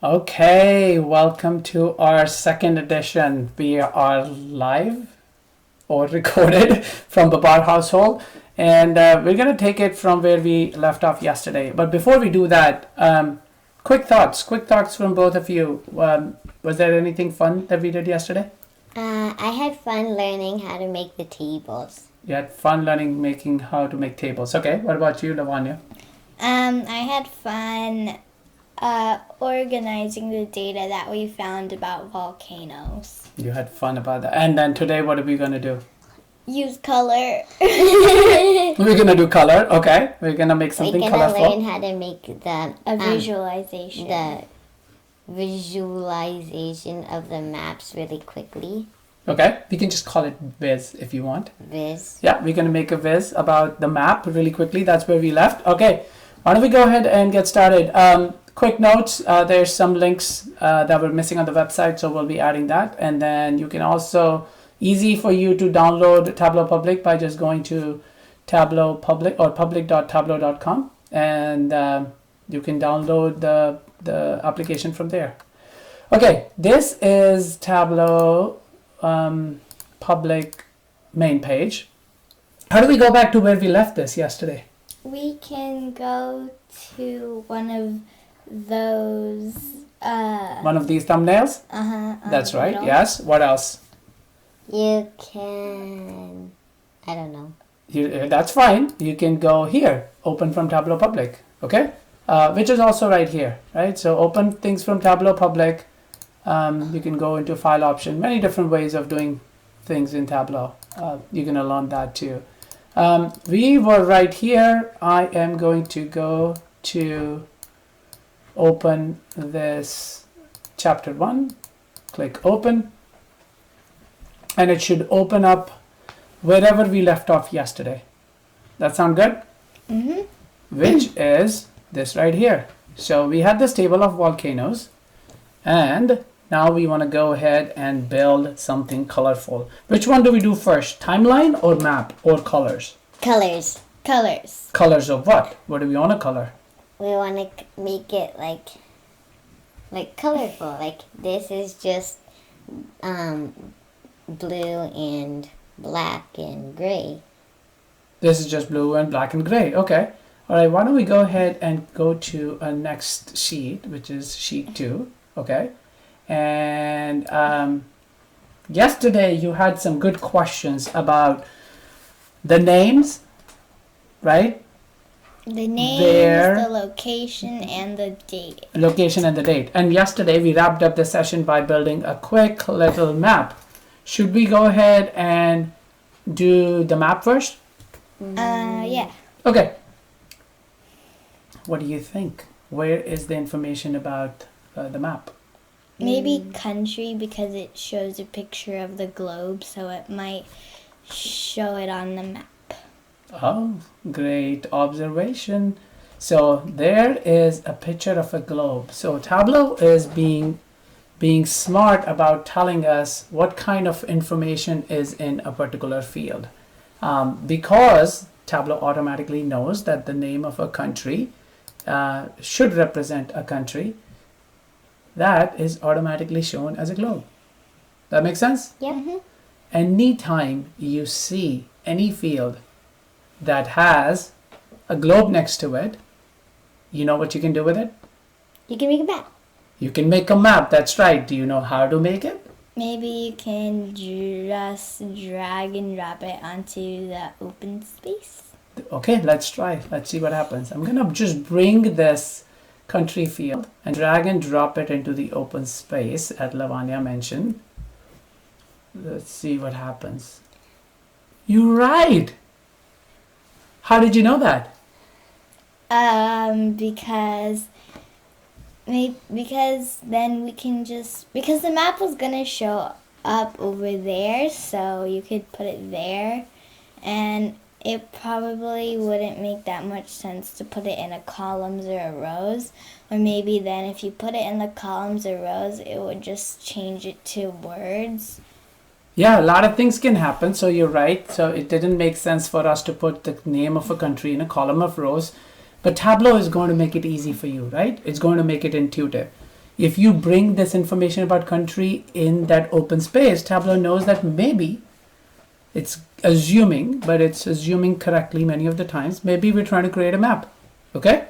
Okay, welcome to our second edition. We are live or recorded from the bar household, and we're going to take it from where we left off yesterday. But before we do that, quick thoughts from both of you. Was there anything fun that we did yesterday? I had fun learning how to make the tables. You had fun making how to make tables. Okay, what about you, Lavanya? I had fun organizing the data that we found about volcanoes. You had fun about that. And then today, what are we going to do? Use color. We're going to do color. Okay, we're going to make something We're colorful. gonna learn how to make the Visualization. the visualization of the maps really quickly. Okay, we can just call it Viz if you want. Viz. Yeah, we're going to make a Viz about the map really quickly. That's where we left. Okay, why don't we go ahead and get started? Quick notes, there's some links that were missing on the website, so we'll be adding that. And then you can also, easy for you to download Tableau Public by just going to Tableau Public or public.tableau.com, and you can download the application from there. Okay, this is Tableau Public main page. How do we go back to where we left this yesterday? We can go to one of those. One of these thumbnails? That's right, middle. yes. What else? You can. I don't know. That's fine. You can go here, open from Tableau Public, okay? Which is also right here, right? So open things from Tableau Public. You can go into file option, many different ways of doing things in Tableau. You're going to learn that too. We were right here. I am going to go to open this chapter 1. Click open. And it should open up wherever we left off yesterday. That sound good? Mm-hmm. Which is this right here. So we had this table of volcanoes, and now we want to go ahead and build something colorful. Which one do we do first? Timeline or map or colors? Colors. Colors of what? What do we want to color? We want to make it like colorful. Like this is just blue and black and gray. This is just blue and black and gray. Okay. All right. Why don't we go ahead and go to a next sheet, which is sheet 2. Okay. And yesterday you had some good questions about the names, right? The names, Where- the location, and the date. Location and the date. And yesterday we wrapped up the session by building a quick little map. Should we go ahead and do the map first? Yeah. Okay. What do you think? Where is the information about the map? Maybe country, because it shows a picture of the globe, so it might show it on the map. Oh, great observation. So there is a picture of a globe. So Tableau is being smart about telling us what kind of information is in a particular field. Because Tableau automatically knows that the name of a country should represent a country, that is automatically shown as a globe. That makes sense? Yep. Mm-hmm. Anytime you see any field that has a globe next to it, you know what you can do with it? You can make a map. You can make a map. That's right. Do you know how to make it? Maybe you can just drag and drop it onto the open space. Okay, let's try. Let's see what happens. I'm going to just bring this country field and drag and drop it into the open space as Lavanya mentioned. Let's see what happens. You're right. How did you know that? Because then we can because the map was gonna show up over there, so you could put it there, and it probably wouldn't make that much sense to put it in a columns or a rows, or maybe then if you put it in the columns or rows, it would just change it to words. Yeah, a lot of things can happen. So you're right. So it didn't make sense for us to put the name of a country in a column of rows. But Tableau is going to make it easy for you, right? It's going to make it intuitive. if you bring this information about country in that open space, Tableau knows that maybe it's assuming, but it's assuming correctly many of the times. Maybe we're trying to create a map. Okay?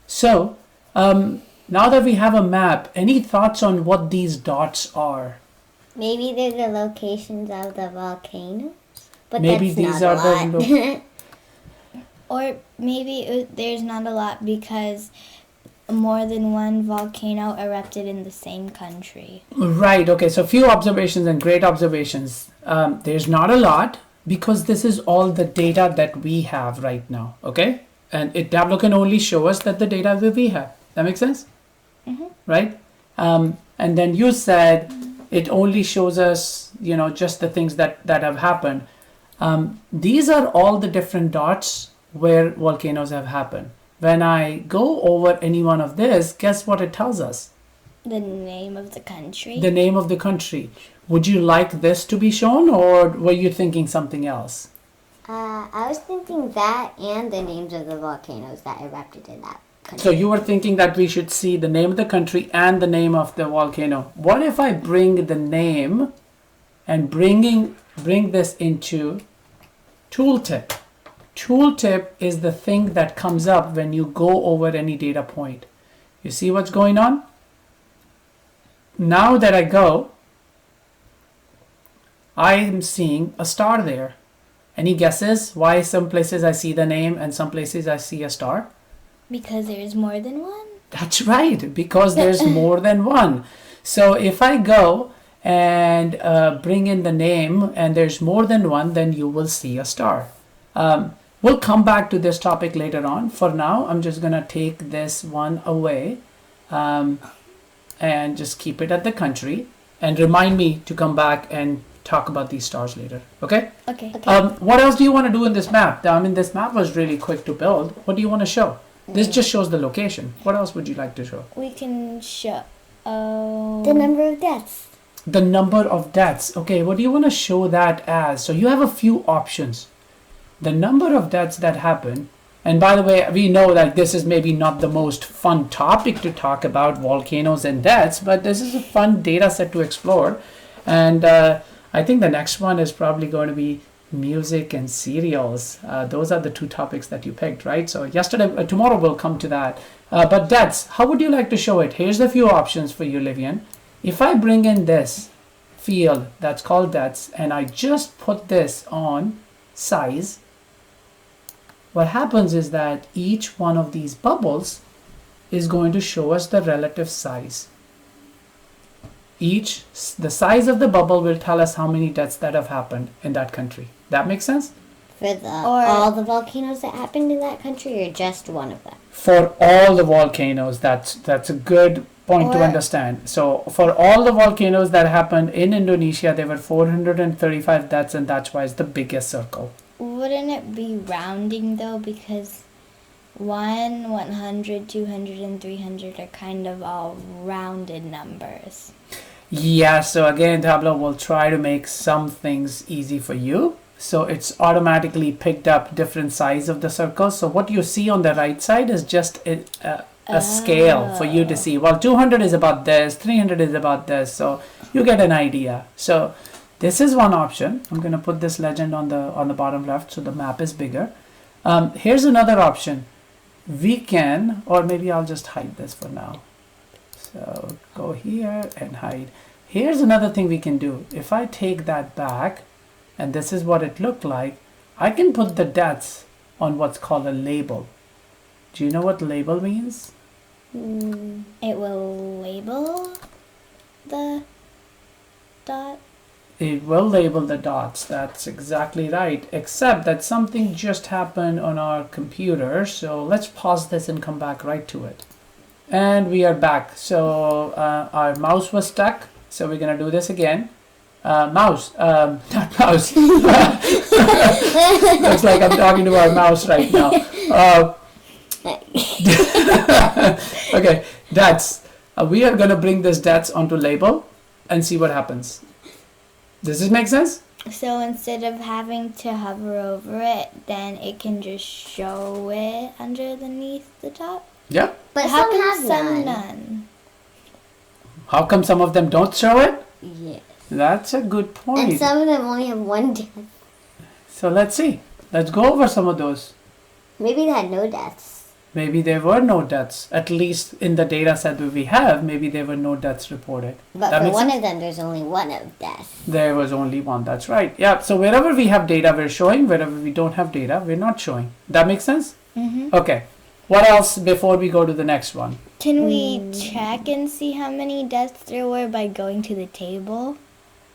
So, now that we have a map, any thoughts on what these dots are? Maybe they're the locations of the volcanoes. But Maybe that's these not are a the lot. Or maybe there's not a lot because more than one volcano erupted in the same country. Right, okay, so few observations and great observations. There's not a lot because this is all the data that we have right now, okay? And Tableau can only show us that the data that we have. That makes sense? Right? And then you said it only shows us, just the things that have happened. These are all the different dots where volcanoes have happened. When I go over any one of this, guess what it tells us? The name of the country. The name of the country. Would you like this to be shown, or were you thinking something else? I was thinking that and the names of the volcanoes that erupted in that country. So you were thinking that we should see the name of the country and the name of the volcano. What if I bring the name and bring this into tooltip? Tooltip is the thing that comes up when you go over any data point. You see what's going on? Now that I go, I am seeing a star there. Any guesses why some places I see the name and some places I see a star? Because there's more than one. That's right, because there's more than one. So if I go and bring in the name and there's more than one, then you will see a star. We'll come back to this topic later on. For now, I'm just going to take this one away and just keep it at the country. And remind me to come back and talk about these stars later. Okay? Okay. What else do you want to do in this map? I mean, this map was really quick to build. What do you want to show? This just shows the location. What else would you like to show? We can show The number of deaths. The number of deaths. Okay, what do you want to show that as? So you have a few options. The number of deaths that happen, and by the way, we know that this is maybe not the most fun topic to talk about, volcanoes and deaths, but this is a fun data set to explore. And I think the next one is probably going to be music and cereals. Those are the two topics that you picked, right? So tomorrow we'll come to that. But deaths, how would you like to show it? Here's a few options for you, Livian. If I bring in this field that's called deaths and I just put this on size, what happens is that each one of these bubbles is going to show us the relative size. The size of the bubble will tell us how many deaths that have happened in that country. That makes sense? For all the volcanoes that happened in that country, or just one of them? For all the volcanoes, that's a good point to understand. So for all the volcanoes that happened in Indonesia, there were 435 deaths, and that's why it's the biggest circle. Wouldn't it be rounding though? Because 1, 100, 200, and 300 are kind of all rounded numbers. Yeah, so again, Tableau will try to make some things easy for you. So it's automatically picked up different size of the circle. So what you see on the right side is just a scale for you to see. Well, 200 is about this, 300 is about this. So you get an idea. So this is one option. I'm going to put this legend on the bottom left so the map is bigger. Here's another option. We can, or maybe I'll just hide this for now. So go here and hide. Here's another thing we can do. If I take that back, and this is what it looked like, I can put the deaths on what's called a label. Do you know what label means? It will label the dot. It will label the dots. That's exactly right. Except that something just happened on our computer. So let's pause this and come back right to it. And we are back. So our mouse was stuck. So we're going to do this again. Not mouse. Looks like I'm talking to our mouse right now. Okay, deaths. We are going to bring this deaths onto label and see what happens. Does this make sense? So instead of having to hover over it, then it can just show it underneath the top? Yeah. But How some come have some none. none? How come some of them don't show it? Yes. That's a good point. And some of them only have one death. So let's see. Let's go over some of those. Maybe they had no deaths. Maybe there were no deaths. At least in the data set that we have, maybe there were no deaths reported. But That for makes one sense? of them, there's only one of death. There was only one. That's right. Yeah. So wherever we have data, we're showing. Wherever we don't have data, we're not showing. That makes sense? Mm-hmm. Okay. What else before we go to the next one? Can we check and see how many deaths there were by going to the table?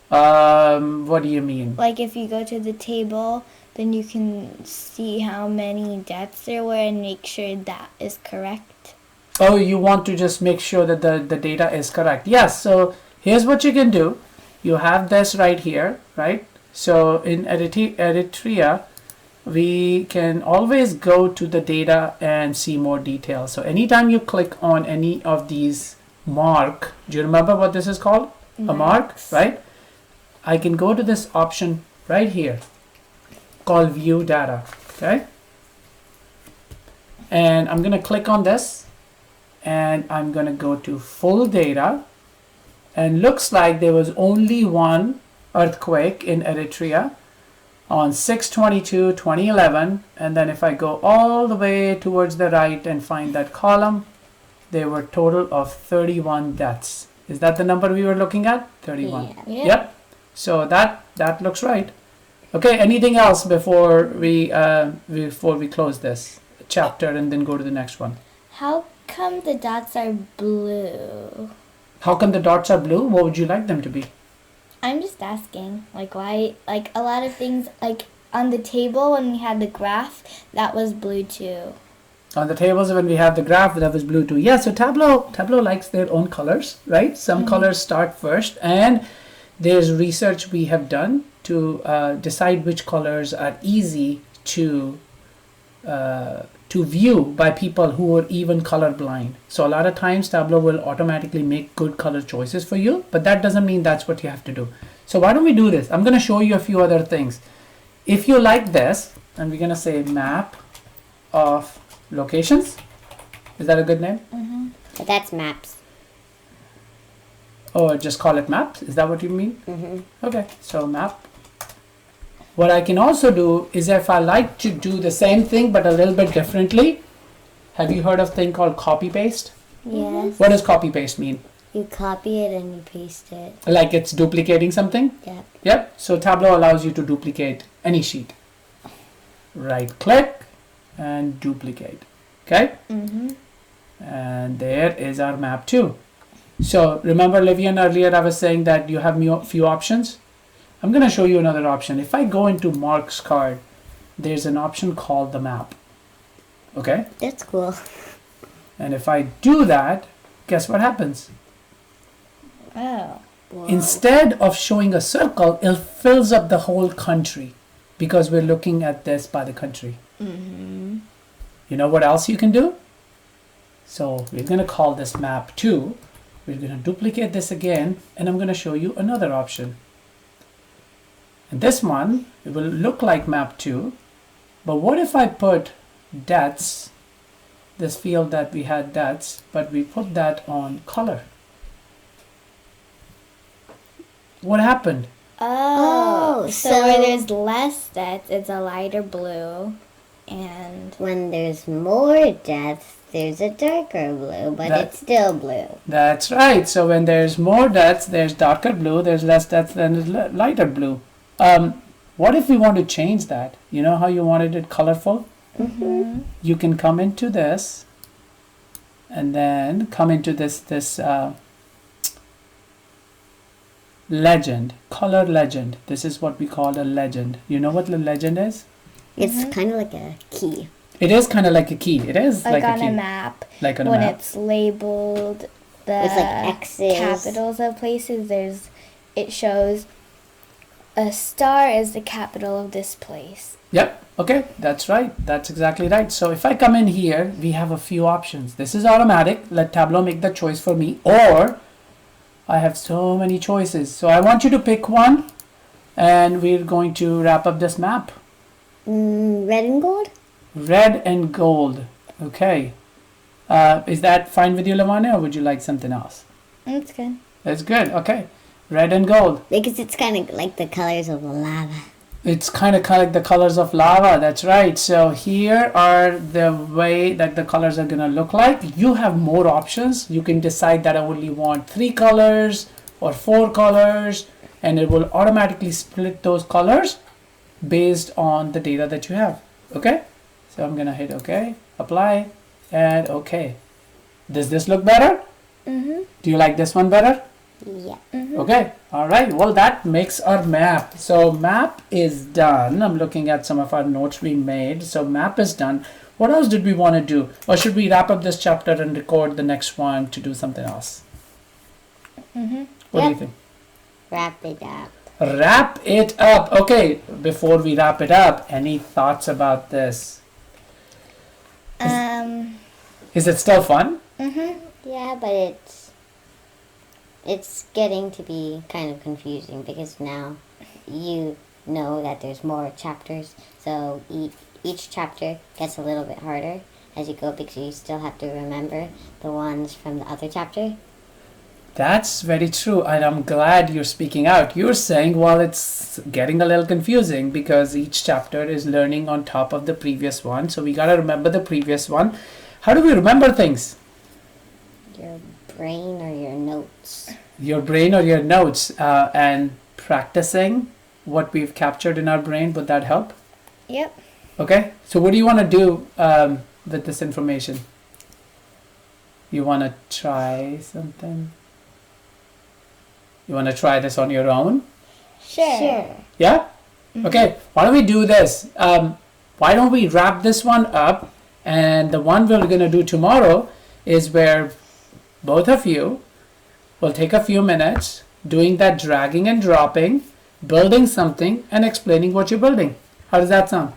What do you mean? Like if you go to the table, then you can see how many deaths there were and make sure that is correct. Oh, you want to just make sure that the data is correct. Yes. So here's what you can do. You have this right here, right? So in Eritrea, we can always go to the data and see more details. So anytime you click on any of these mark, do you remember what this is called? A mark, Marks. right? I can go to this option right here called view data, okay? And I'm gonna click on this and I'm gonna go to full data, and looks like there was only one earthquake in Eritrea on 6/22/2011, and then if I go all the way towards the right and find that column, there were total of 31 deaths. Is that the number we were looking at? 31. Yeah. Yep. So that looks right. Okay, anything else before we close this chapter and then go to the next one? How come the dots are blue? How come the dots are blue? What would you like them to be? I'm just asking, like why, like a lot of things, like on the table when we had the graph, that was blue too. On the tables when we have the graph, that was blue too. Yeah, so Tableau likes their own colors, right? Some colors start first, and there's research we have done to decide which colors are easy to view by people who are even colorblind. So a lot of times Tableau will automatically make good color choices for you, but that doesn't mean that's what you have to do. So why don't we do this? I'm going to show you a few other things. If you like this, and we're going to say map of locations. Is that a good name? But that's maps. Or just call it maps? Is that what you mean? Okay, so map. What I can also do is, if I like to do the same thing but a little bit differently, have you heard of a thing called copy paste? Yes. What does copy paste mean? You copy it and you paste it. Like it's duplicating something? Yep. Yep. So Tableau allows you to duplicate any sheet. Right click and duplicate. Okay? And there is our map too. So remember, Livian, earlier I was saying that you have few options. I'm going to show you another option. If I go into Mark's card, there's an option called the map. Okay? That's cool. And if I do that, guess what happens? Oh. Wow. Instead of showing a circle, it fills up the whole country, because we're looking at this by the country. You know what else you can do? So we're going to call this map 2. We're going to duplicate this again, and I'm going to show you another option. And this one, it will look like map 2, but what if I put deaths, this field that we had deaths, but we put that on color? What happened? Oh, Oh, so so- where there's less deaths, it's a lighter blue, and When there's more deaths, there's a darker blue, but That- it's still blue. That's right. So when there's more deaths, there's darker blue. There's less deaths, then there's lighter blue. What if we want to change that? You know how you wanted it colorful? You can come into this, and then come into this legend, color legend. This is what we call a legend. You know what the legend is? It's kind of like a key. It is kind of like a key. It is like like a on key. a map, Like on a when map. it's labeled the With, like, X's. capitals of places, it shows a star is the capital of this place. Yep. Okay. That's right. That's exactly right. So if I come in here, we have a few options. This is automatic. Let Tableau make the choice for me. Or I have so many choices. So I want you to pick one, and we're going to wrap up this map. Red and gold? Red and gold. Okay. Is that fine with you, Lavanya, or would you like something else? That's good. That's good. Okay. Red and gold. Because it's kind of like the colors of lava. It's kind of like the colors of lava. That's right. So here are the way that the colors are going to look like. You have more options. You can decide that I only want 3 colors or 4 colors, and it will automatically split those colors based on the data that you have. Okay? So I'm going to hit OK, apply, and OK. Does this look better? Mm-hmm. Do you like this one better? Yeah. Mm-hmm. Okay, all right. Well, that makes our map. So map is done. I'm looking at some of our notes we made. So map is done. What else did we want to do? Or should we wrap up this chapter and record the next one to do something else? Mm-hmm. What do you Yep. think? Wrap it up. Wrap it up. Okay, before we wrap it up, any thoughts about this? Is it still fun? Mm-hmm. Yeah, but it's getting to be kind of confusing because now you know that there's more chapters, so each chapter gets a little bit harder as you go because you still have to remember the ones from the other chapter. That's very true, and I'm glad you're speaking out. You're saying, well, it's getting a little confusing because each chapter is learning on top of the previous one, so we gotta remember the previous one. How do we remember things? Your brain or your notes. Your brain or your notes, and practicing what we've captured in our brain, would that help? Yep. Okay, so what do you want to do with this information? You want to try something? You want to try this on your own? Sure. Yeah? Okay, why don't we do this? Why don't we wrap this one up, and the one we're going to do tomorrow is where both of you will take a few minutes doing that dragging and dropping, building something, and explaining what you're building. How does that sound?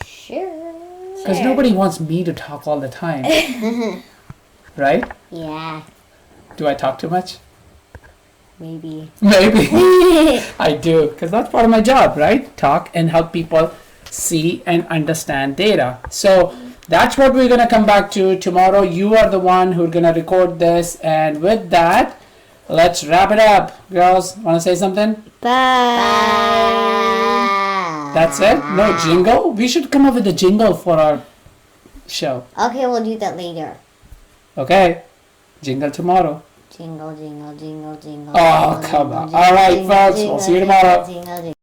Sure. Because nobody wants me to talk all the time. Right? Yeah, Do I talk too much? maybe. Maybe. I do, because that's part of my job, right? Talk and help people see and understand data. So that's what we're going to come back to tomorrow. You are the one who's going to record this. And with that, let's wrap it up. Girls, want to say something? Bye. That's it? No jingle? We should come up with a jingle for our show. Okay, we'll do that later. Okay? Jingle tomorrow. Jingle, jingle, jingle, jingle. Oh, jingle, come jingle, on. jingle, All right, jingle, folks. jingle, We'll see you jingle, tomorrow. jingle, jingle.